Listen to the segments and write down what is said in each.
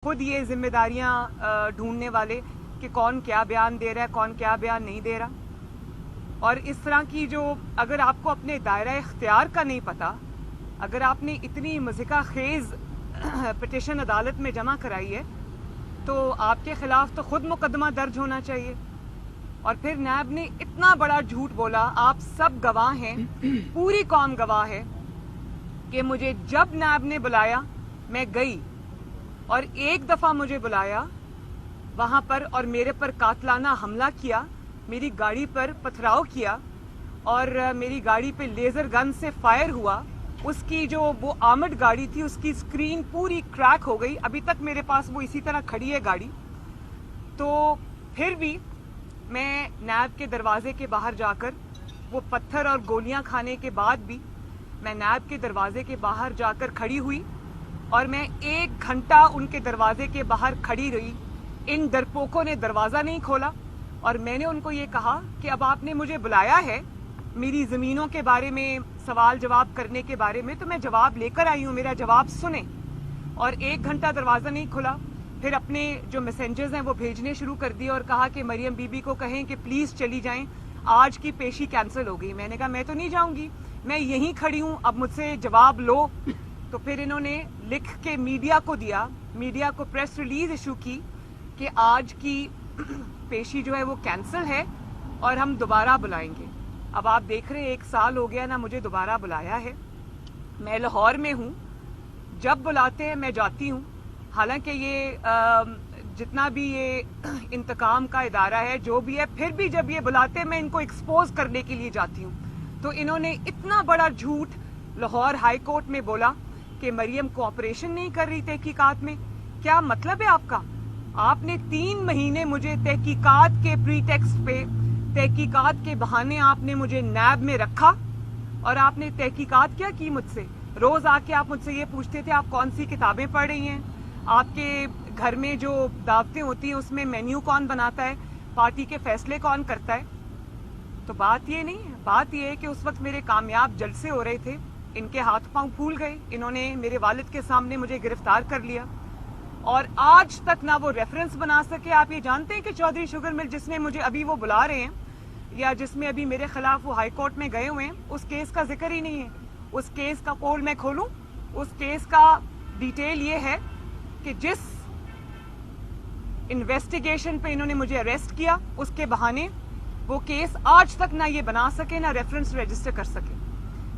خود یہ ذمہ داریاں ڈھونڈنے والے کہ کون کیا بیان دے رہا ہے، کون کیا بیان نہیں دے رہا. اور اس طرح کی جو اگر آپ کو اپنے دائرہ اختیار کا نہیں پتا، اگر آپ نے اتنی مضحکہ خیز پٹیشن عدالت میں جمع کرائی ہے تو آپ کے خلاف تو خود مقدمہ درج ہونا چاہیے. اور پھر نیب نے اتنا بڑا جھوٹ بولا، آپ سب گواہ ہیں، پوری قوم گواہ ہے کہ مجھے جب نیب نے بلایا میں گئی، اور ایک دفعہ مجھے بلایا وہاں پر اور میرے پر قاتلانہ حملہ کیا، میری گاڑی پر پتھراؤ کیا اور میری گاڑی پہ لیزر گن سے فائر ہوا. اس کی جو وہ آرمڈ گاڑی تھی اس کی اسکرین پوری کریک ہو گئی، ابھی تک میرے پاس وہ اسی طرح کھڑی ہے گاڑی. تو پھر بھی میں نیب کے دروازے کے باہر جا کر، وہ پتھر اور گولیاں کھانے کے بعد بھی میں نیب کے دروازے کے باہر جا کر کھڑی ہوئی اور میں 1 گھنٹہ ان کے دروازے کے باہر کھڑی رہی. ان ڈرپوکوں نے دروازہ نہیں کھولا اور میں نے ان کو یہ کہا کہ اب آپ نے مجھے بلایا ہے میری زمینوں کے بارے میں سوال جواب کرنے کے بارے میں، تو میں جواب لے کر آئی ہوں، میرا جواب سنیں. اور 1 گھنٹہ دروازہ نہیں کھلا. پھر اپنے جو میسنجرز ہیں وہ بھیجنے شروع کر دیے اور کہا کہ مریم بی بی کو کہیں کہ پلیز چلی جائیں، آج کی پیشی کینسل ہو گئی. میں نے کہا میں تو نہیں جاؤں گی، میں یہیں کھڑی ہوں، اب مجھ سے جواب لو. تو پھر انہوں نے لکھ کے میڈیا کو دیا، میڈیا کو پریس ریلیز ایشو کی کہ آج کی پیشی جو ہے وہ کینسل ہے اور ہم دوبارہ بلائیں گے. اب آپ دیکھ رہے 1 سال ہو گیا نا مجھے دوبارہ بلایا ہے. میں لاہور میں ہوں، جب بلاتے ہیں میں جاتی ہوں. حالانکہ یہ جتنا بھی یہ انتقام کا ادارہ ہے جو بھی ہے، پھر بھی جب یہ بلاتے ہیں میں ان کو ایکسپوز کرنے کے لیے جاتی ہوں. تو انہوں نے اتنا بڑا جھوٹ لاہور ہائی کورٹ میں بولا کہ مریم کوآپریشن نہیں کر رہی تحقیقات میں. کیا مطلب ہے آپ کا؟ آپ نے 3 مہینے مجھے تحقیقات کے پری ٹیکسٹ پہ، تحقیقات کے بہانے آپ نے مجھے نیب میں رکھا اور آپ نے تحقیقات کیا کی مجھ سے؟ روز آ کے آپ مجھ سے یہ پوچھتے تھے آپ کون سی کتابیں پڑھ رہی ہیں، آپ کے گھر میں جو دعوتیں ہوتی ہیں اس میں مینیو کون بناتا ہے، پارٹی کے فیصلے کون کرتا ہے. تو بات یہ نہیں ہے، بات یہ ہے کہ اس وقت میرے کامیاب جلسے ہو رہے تھے، ان کے ہاتھ پاؤں پھول گئے، انہوں نے میرے والد کے سامنے مجھے گرفتار کر لیا اور آج تک نہ وہ ریفرنس بنا سکے. آپ یہ جانتے ہیں کہ چودھری شوگر مل جس نے مجھے ابھی وہ بلا رہے ہیں یا جس میں ابھی میرے خلاف وہ ہائی کورٹ میں گئے ہوئے ہیں، اس کیس کا ذکر ہی نہیں ہے. اس کیس کا پول میں کھولوں، اس کیس کا ڈیٹیل یہ ہے کہ جس انویسٹیگیشن پہ انہوں نے مجھے اریسٹ کیا اس کے بہانے وہ کیس آج تک نہ یہ بنا سکے نہ ریفرنس رجسٹر کر سکے.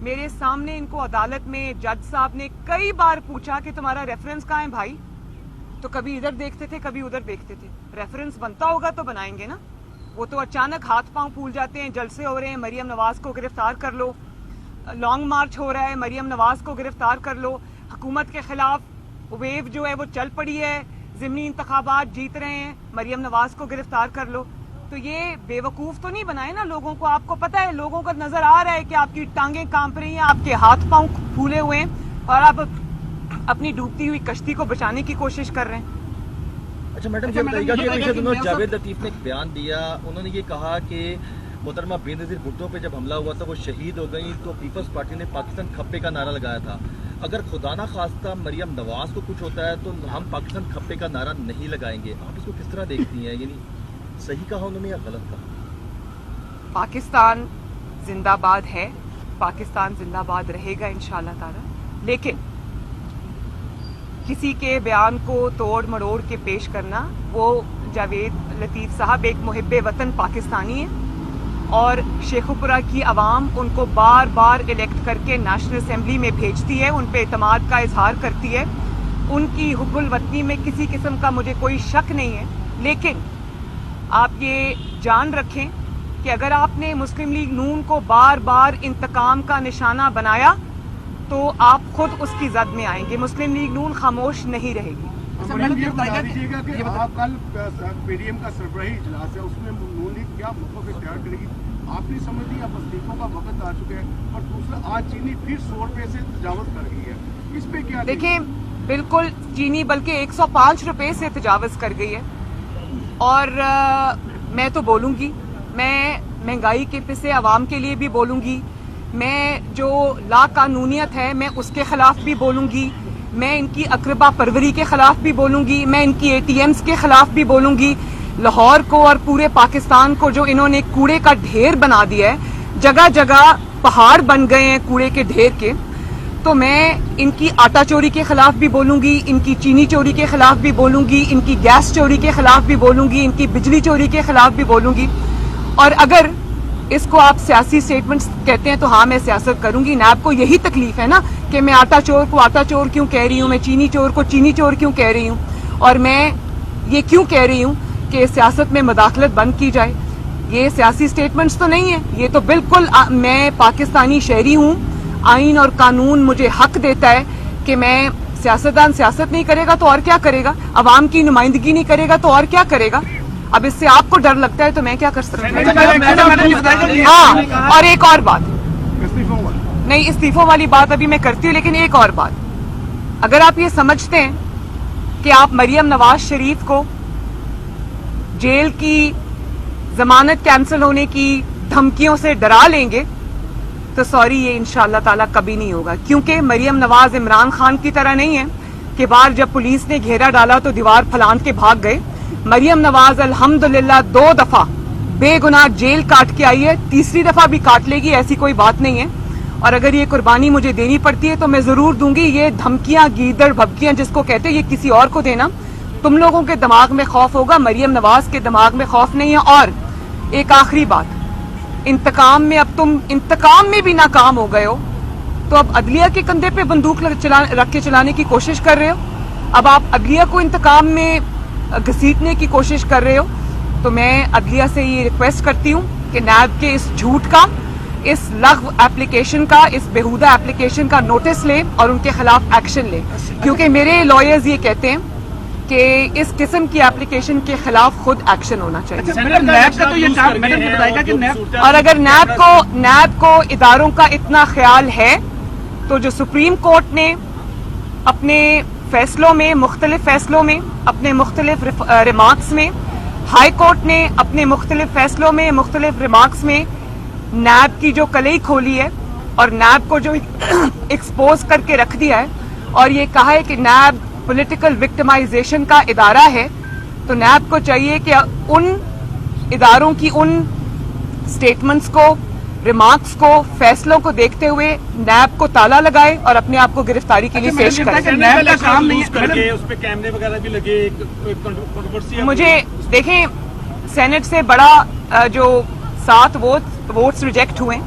میرے سامنے ان کو عدالت میں جج صاحب نے کئی بار پوچھا کہ تمہارا ریفرنس کہاں ہے بھائی؟ تو کبھی ادھر دیکھتے تھے کبھی ادھر دیکھتے تھے. ریفرنس بنتا ہوگا تو بنائیں گے نا. وہ تو اچانک ہاتھ پاؤں پھول جاتے ہیں، جلسے ہو رہے ہیں مریم نواز کو گرفتار کر لو، لانگ مارچ ہو رہا ہے مریم نواز کو گرفتار کر لو، حکومت کے خلاف ویو جو ہے وہ چل پڑی ہے، ضمنی انتخابات جیت رہے ہیں مریم نواز کو گرفتار کر لو. تو یہ بے وقوف تو نہیں بنائے نا لوگوں کو. آپ کو پتہ ہے، لوگوں کو نظر آ رہا ہے کہ آپ کی ٹانگیں کانپ رہی ہیں، آپ کے ہاتھ پاؤں پھولے ہوئے ہیں اور آپ اپنی ڈوبتی ہوئی کشتی کو بچانے کی کوشش کر رہے ہیں. اچھا میڈم، یہ بتائیے گا کہ انہوں جاوید لطیف نے ایک بیان دیا، انہوں نے یہ کہا کہ محترمہ بینظیر بھٹو پہ جب حملہ ہوا تھا وہ شہید ہو گئی تو پیپلز پارٹی نے پاکستان کھپے کا نعرہ لگایا تھا. اگر خدا نہ خواستہ مریم نواز کو کچھ ہوتا ہے تو ہم پاکستان کھپے کا نعرہ نہیں لگائیں گے. آپ اس کو کس طرح دیکھتی ہیں؟ یعنی صحیح کہا انہوں نے یا غلط کہا؟ پاکستان زندہ باد ہے، پاکستان زندہ باد رہے گا انشاءاللہ تعالی. لیکن کسی کے بیان کو توڑ مروڑ کے پیش کرنا، وہ جاوید لطیف صاحب ایک محب وطن پاکستانی ہیں اور شیخوپورہ کی عوام ان کو بار بار الیکٹ کر کے نیشنل اسمبلی میں بھیجتی ہے، ان پہ اعتماد کا اظہار کرتی ہے. ان کی حب الوطنی میں کسی قسم کا مجھے کوئی شک نہیں ہے. لیکن آپ یہ جان رکھیں کہ اگر آپ نے مسلم لیگ نون کو بار بار انتقام کا نشانہ بنایا تو آپ خود اس کی زد میں آئیں گے. مسلم لیگ نون خاموش نہیں رہے گی. یہ بتا دیجیے گا کہ آپ کل پی ڈی ایم کا سربراہی اجلاس ہے، اس میں نون لیگ کیا موقف اختیار کرے گی؟ آپ نہیں سمجھتی اب استعفوں کا وقت آ چکا ہے؟ اور دوسرا، آج چینی پھر 100 روپے سے تجاوز کر گئی ہے، اس پہ کیا دیکھیں؟ بالکل چینی بلکہ 105 روپے سے تجاوز کر گئی ہے اور میں تو بولوں گی، میں مہنگائی کے پسے عوام کے لیے بھی بولوں گی، میں جو لا قانونیت ہے میں اس کے خلاف بھی بولوں گی، میں ان کی اقربا پروری کے خلاف بھی بولوں گی, میں ان کی ATMs کے خلاف بھی بولوں گی. لاہور کو اور پورے پاکستان کو جو انہوں نے کوڑے کا ڈھیر بنا دیا ہے, جگہ جگہ پہاڑ بن گئے ہیں کوڑے کے ڈھیر کے, تو میں ان کی آٹا چوری کے خلاف بھی بولوں گی, ان کی چینی چوری کے خلاف بھی بولوں گی, ان کی گیس چوری کے خلاف بھی بولوں گی, ان کی بجلی چوری کے خلاف بھی بولوں گی. اور اگر اس کو آپ سیاسی سٹیٹمنٹس کہتے ہیں تو ہاں میں سیاست کروں گی. نیب کو یہی تکلیف ہے نا کہ میں آٹا چور کو آٹا چور کیوں کہہ رہی ہوں, میں چینی چور کو چینی چور کیوں کہہ رہی ہوں, اور میں یہ کیوں کہہ رہی ہوں کہ سیاست میں مداخلت بند کی جائے. یہ سیاسی سٹیٹمنٹس تو نہیں ہیں, یہ تو بالکل میں پاکستانی شہری ہوں, آئین اور قانون مجھے حق دیتا ہے کہ میں سیاستدان سیاست نہیں کرے گا تو اور کیا کرے گا, عوام کی نمائندگی نہیں کرے گا تو اور کیا کرے گا. اب اس سے آپ کو ڈر لگتا ہے تو میں کیا کر سکتی ہوں. ہاں, اور ایک اور بات, نہیں استعفوں والی بات ابھی میں کرتی ہوں, لیکن ایک اور بات, اگر آپ یہ سمجھتے ہیں کہ آپ مریم نواز شریف کو جیل کی ضمانت کینسل ہونے کی دھمکیوں سے ڈرا لیں گے تو سوری, یہ انشاءاللہ تعالیٰ کبھی نہیں ہوگا. کیونکہ مریم نواز عمران خان کی طرح نہیں ہے کہ بار جب پولیس نے گھیرا ڈالا تو دیوار پھلانگ کے بھاگ گئے. مریم نواز الحمدللہ 2 دفعہ بے گناہ جیل کاٹ کے آئی ہے, تیسری دفعہ بھی کاٹ لے گی, ایسی کوئی بات نہیں ہے. اور اگر یہ قربانی مجھے دینی پڑتی ہے تو میں ضرور دوں گی. یہ دھمکیاں گیدڑ بھبکیاں جس کو کہتے ہیں, یہ کسی اور کو دینا. تم لوگوں کے دماغ میں خوف ہوگا, مریم نواز کے دماغ میں خوف نہیں ہے. اور ایک آخری بات, انتقام میں اب تم انتقام میں بھی ناکام ہو گئے ہو تو اب عدلیہ کے کندھے پہ بندوق رکھ کے چلانے کی کوشش کر رہے ہو. اب آپ عدلیہ کو انتقام میں گھسیٹنے کی کوشش کر رہے ہو. تو میں عدلیہ سے یہ ریکویسٹ کرتی ہوں کہ نیب کے اس جھوٹ کا, اس لغو ایپلیکیشن کا, اس بےہودہ ایپلیکیشن کا نوٹس لے اور ان کے خلاف ایکشن لے. کیونکہ میرے لائرز یہ کہتے ہیں کہ اس قسم کی ایپلیکیشن کے خلاف خود ایکشن ہونا چاہیے. اور اگر نیب کو اداروں کا اتنا خیال ہے تو جو سپریم کورٹ نے اپنے فیصلوں میں, مختلف فیصلوں میں, اپنے مختلف ریمارکس میں, ہائی کورٹ نے اپنے مختلف فیصلوں میں, مختلف ریمارکس میں نیب کی جو کلئی کھولی ہے اور نیب کو جو ایکسپوز کر کے رکھ دیا ہے اور یہ کہا ہے کہ نیب پولیٹیکل وکٹمائزیشن کا ادارہ ہے, تو نیب کو چاہیے کہ ان اداروں کی ان سٹیٹمنٹس کو, ریمارکس کو, فیصلوں کو دیکھتے ہوئے نیب کو تالا لگائے اور اپنے آپ کو گرفتاری کے لیے پیش کرے. مجھے دیکھیں, سینٹ سے بڑا جو 7 ووٹس ریجیکٹ ہوئے,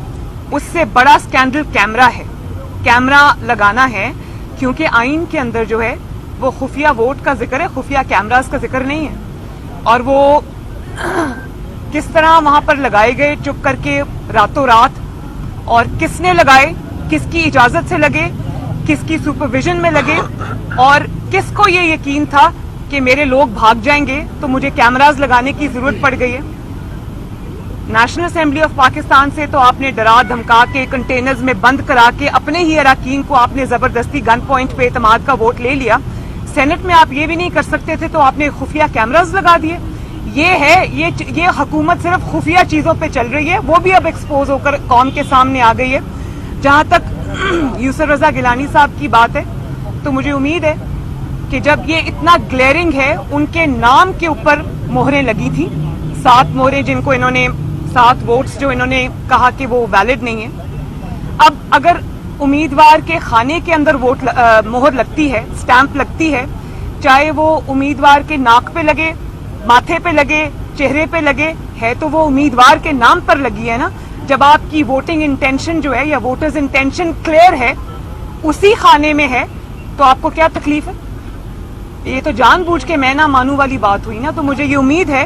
اس سے بڑا سکینڈل کیمرہ لگانا ہے. کیونکہ آئین کے اندر جو ہے وہ خفیہ ووٹ کا ذکر ہے, خفیہ کیمراز کا ذکر نہیں ہے. اور وہ کس طرح وہاں پر لگائے گئے چپ کر کے راتوں رات, اور کس نے لگائے, کس کی اجازت سے لگے, کس کی سپرویژن میں لگے, اور کس کو یہ یقین تھا کہ میرے لوگ بھاگ جائیں گے تو مجھے کیمراز لگانے کی ضرورت پڑ گئی ہے. نیشنل اسمبلی آف پاکستان سے تو آپ نے ڈرا دھمکا کے کنٹینرز میں بند کرا کے اپنے ہی اراکین کو آپ نے زبردستی گن پوائنٹ پہ اعتماد کا ووٹ لے لیا. سینٹ میں آپ یہ بھی نہیں کر سکتے تھے تو آپ نے خفیہ کیمراز لگا دیے. یہ حکومت صرف خفیہ چیزوں پہ چل رہی ہے, وہ بھی اب ایکسپوز ہو کر قوم کے سامنے آ گئی ہے. جہاں تک یوسف رضا گیلانی صاحب کی بات ہے تو مجھے امید ہے کہ جب یہ اتنا گلیئرنگ ہے, ان کے نام کے اوپر مہریں لگی تھی, 7 مہریں جن کو انہوں نے 7 ووٹس جو انہوں نے کہا کہ وہ ویلڈ نہیں ہیں. اب اگر امیدوار کے خانے کے اندر مہر لگتی ہے, سٹیمپ لگتی ہے, چاہے وہ امیدوار کے ناک پہ لگے, ماتھے پہ لگے, چہرے پہ لگے, ہے تو وہ امیدوار کے نام پر لگی ہے نا. جب آپ کی ووٹنگ انٹینشن جو ہے یا ووٹرز انٹینشن کلیئر ہے, اسی خانے میں ہے, تو آپ کو کیا تکلیف ہے؟ یہ تو جان بوجھ کے میں نہ مانوں والی بات ہوئی نا. تو مجھے یہ امید ہے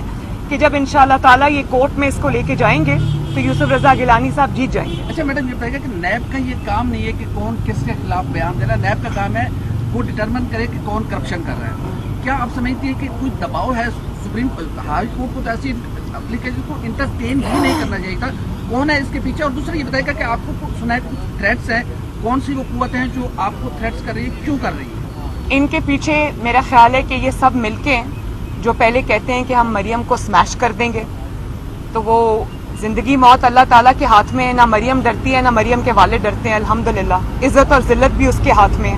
کہ جب انشاءاللہ تعالیٰ یہ کورٹ میں اس کو لے کے جائیں گے تو یوسف رضا گیلانی صاحب جیت جائیں گے. اچھا میڈم, یہ بتائیے کہ نیب کا یہ کام نہیں ہے کہ کون کس کے خلاف بیان دے رہا ہے, نیب کا کام ہے وہ ڈٹرمن کرے کہ کون کرپشن کر رہا ہے. کیا آپ سمجھتی ہیں کہ کوئی دباؤ ہے سپریم ہائی کورٹ کو, تو ایسی اپلیکیشن کو انٹرٹین ہی نہیں کرنا چاہیے تھا؟ کون ہے اس کے پیچھے؟ اور دوسرا یہ بتائے گا کہ آپ کو سنا ہے تھریٹس ہیں, کون سی وہ قوتیں ہیں جو آپ کو تھریٹس کر رہی ہے, کیوں کر رہی ہے؟ ان کے پیچھے میرا خیال ہے کہ یہ سب مل کے جو پہلے کہتے ہیں کہ ہم مریم کو سمیش کر دیں گے, تو وہ زندگی موت اللہ تعالیٰ کے ہاتھ میں ہے. نہ مریم ڈرتی ہے, نہ مریم کے والد ڈرتے ہیں. الحمدللہ عزت اور ذلت بھی اس کے ہاتھ میں ہے.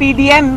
PDM